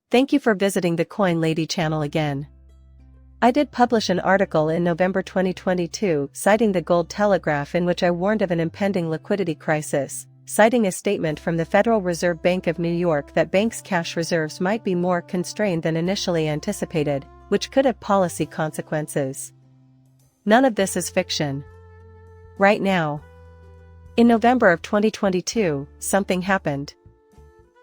Thank you for visiting the Coin Lady channel again. I did publish an article in November 2022 citing the Gold Telegraph in which I warned of an impending liquidity crisis, citing a statement from the Federal Reserve Bank of New York that banks' cash reserves might be more constrained than initially anticipated, which could have policy consequences. None of this is fiction. Right now, in November of 2022, something happened.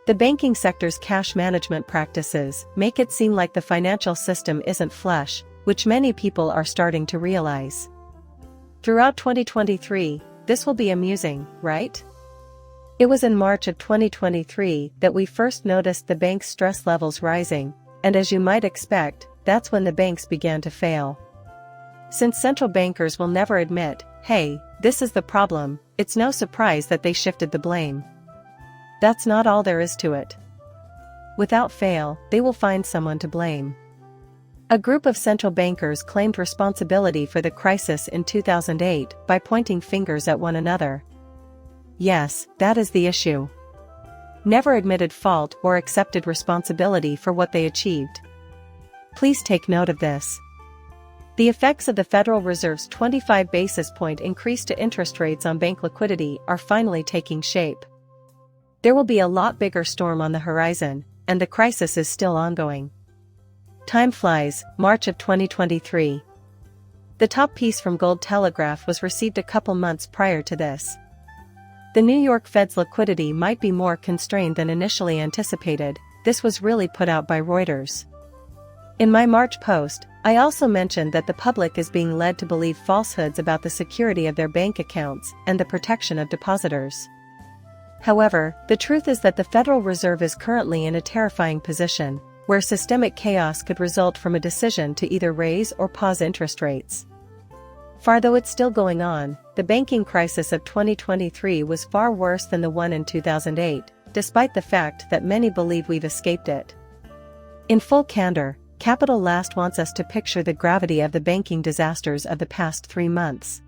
The banking sector's cash management practices make it seem like the financial system isn't flush, which many people are starting to realize. Throughout 2023, this will be amusing, right? It was in March of 2023 that we first noticed the bank's stress levels rising, and as you might expect, that's when the banks began to fail. Since central bankers will never admit, hey, this is the problem, it's no surprise that they shifted the blame. That's not all there is to it. Without fail, they will find someone to blame. A group of central bankers claimed responsibility for the crisis in 2008 by pointing fingers at one another. Yes, that is the issue. Never admitted fault or accepted responsibility for what they achieved. Please take note of this. The effects of the Federal Reserve's 25 basis point increase to interest rates on bank liquidity are finally taking shape. There will be a lot bigger storm on the horizon, and the crisis is still ongoing. Time flies, March of 2023. The top piece from Gold Telegraph was received a couple months prior to this. The New York Fed's liquidity might be more constrained than initially anticipated. This was really put out by Reuters. In my March post, I also mentioned that the public is being led to believe falsehoods about the security of their bank accounts and the protection of depositors. However, the truth is that the Federal Reserve is currently in a terrifying position, where systemic chaos could result from a decision to either raise or pause interest rates. Far though it's still going on, the banking crisis of 2023 was far worse than the one in 2008, despite the fact that many believe we've escaped it. In full candor, Capital Last wants us to picture the gravity of the banking disasters of the past 3 months.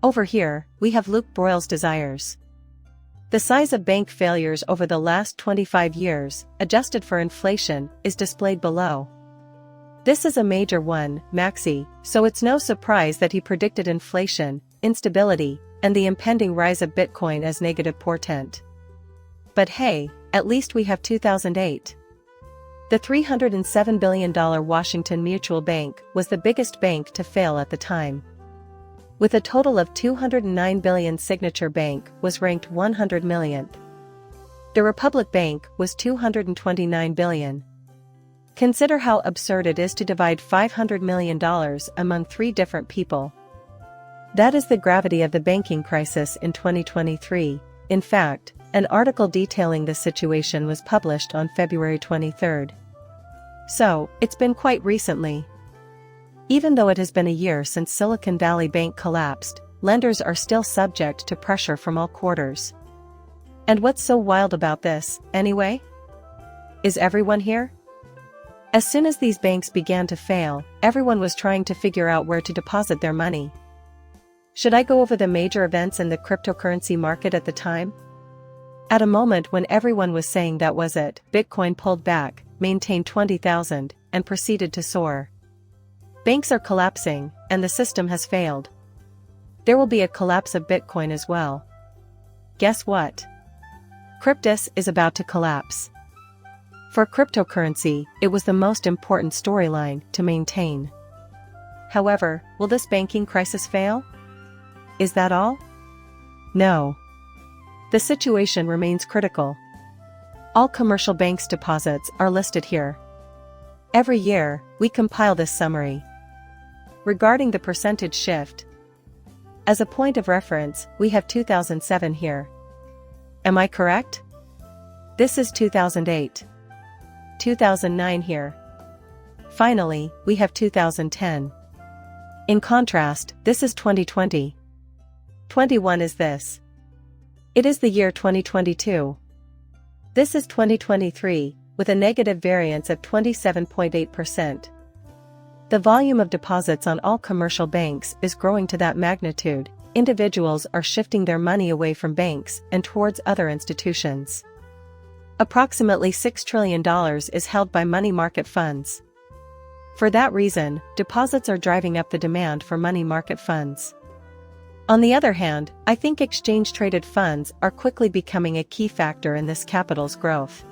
Over here, we have Luke Broyle's desires. The size of bank failures over the last 25 years, adjusted for inflation, is displayed below. This is a major one, Maxi, so it's no surprise that he predicted inflation, instability, and the impending rise of Bitcoin as negative portent. But hey, at least we have 2008. The $307 billion Washington Mutual Bank was the biggest bank to fail at the time. With a total of $209 billion, Signature Bank was ranked 100 millionth. The Republic Bank was $229 billion. Consider how absurd it is to divide $500 million among 3 different people. That is the gravity of the banking crisis in 2023. In fact, an article detailing this situation was published on February 23. So, it's been quite recently. Even though it has been a year since Silicon Valley Bank collapsed, lenders are still subject to pressure from all quarters. And what's so wild about this, anyway? Is everyone here? As soon as these banks began to fail, everyone was trying to figure out where to deposit their money. Should I go over the major events in the cryptocurrency market at the time? At a moment when everyone was saying that was it, Bitcoin pulled back, maintained 20,000, and proceeded to soar. Banks are collapsing, and the system has failed. There will be a collapse of Bitcoin as well. Guess what? Cryptis is about to collapse. For cryptocurrency, it was the most important storyline to maintain. However, will this banking crisis fail? Is that all? No. The situation remains critical. All commercial banks' deposits are listed here. Every year, we compile this summary. Regarding the percentage shift, as a point of reference, we have 2007 here. Am I correct? This is 2008. 2009 here. Finally, we have 2010. In contrast, this is 2020. 21 is this. It is the year 2022. This is 2023, with a negative variance of 27.8%. The volume of deposits on all commercial banks is growing to that magnitude. Individuals are shifting their money away from banks and towards other institutions. Approximately $6 trillion is held by money market funds. For that reason, deposits are driving up the demand for money market funds. On the other hand, I think exchange-traded funds are quickly becoming a key factor in this capital's growth.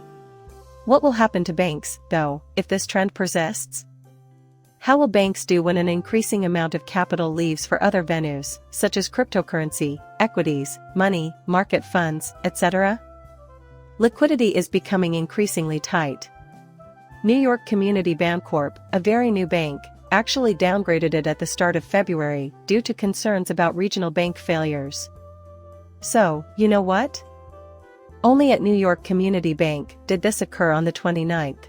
What will happen to banks, though, if this trend persists? How will banks do when an increasing amount of capital leaves for other venues, such as cryptocurrency, equities, money, market funds, etc.? Liquidity is becoming increasingly tight. New York Community Bancorp, a very new bank, actually downgraded it at the start of February due to concerns about regional bank failures. So, you know what? Only at New York Community Bank did this occur on the 29th.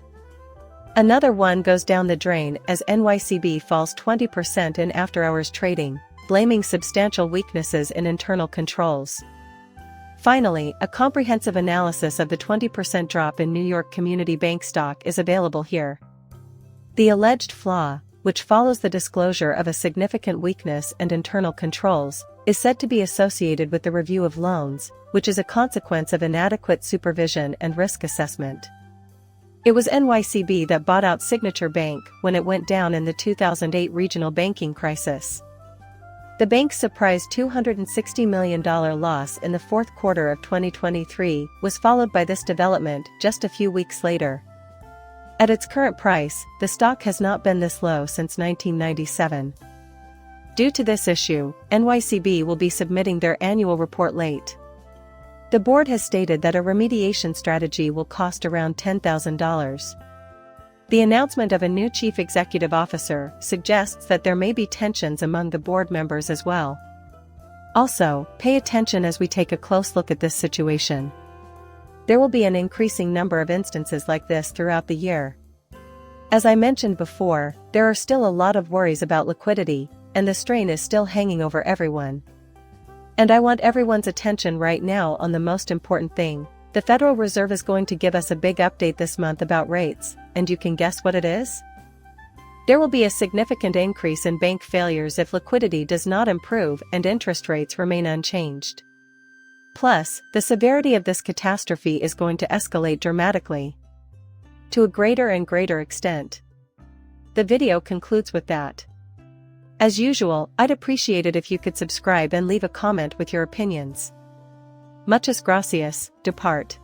Another one goes down the drain as NYCB falls 20% in after-hours trading, blaming substantial weaknesses in internal controls. Finally, a comprehensive analysis of the 20% drop in New York Community Bank stock is available here. The alleged flaw, which follows the disclosure of a significant weakness and internal controls, is said to be associated with the review of loans, which is a consequence of inadequate supervision and risk assessment. It was NYCB that bought out Signature Bank when it went down in the 2008 regional banking crisis. The bank's surprise $260 million loss in the fourth quarter of 2023 was followed by this development just a few weeks later. At its current price, the stock has not been this low since 1997. Due to this issue, NYCB will be submitting their annual report late. The board has stated that a remediation strategy will cost around $10,000. The announcement of a new chief executive officer suggests that there may be tensions among the board members as well. Also, pay attention as we take a close look at this situation. There will be an increasing number of instances like this throughout the year. As I mentioned before, there are still a lot of worries about liquidity, and the strain is still hanging over everyone. And I want everyone's attention right now on the most important thing. The Federal Reserve is going to give us a big update this month about rates, and you can guess what it is? There will be a significant increase in bank failures if liquidity does not improve and interest rates remain unchanged. Plus, the severity of this catastrophe is going to escalate dramatically. To a greater and greater extent. The video concludes with that. As usual, I'd appreciate it if you could subscribe and leave a comment with your opinions. Muchas gracias, depart.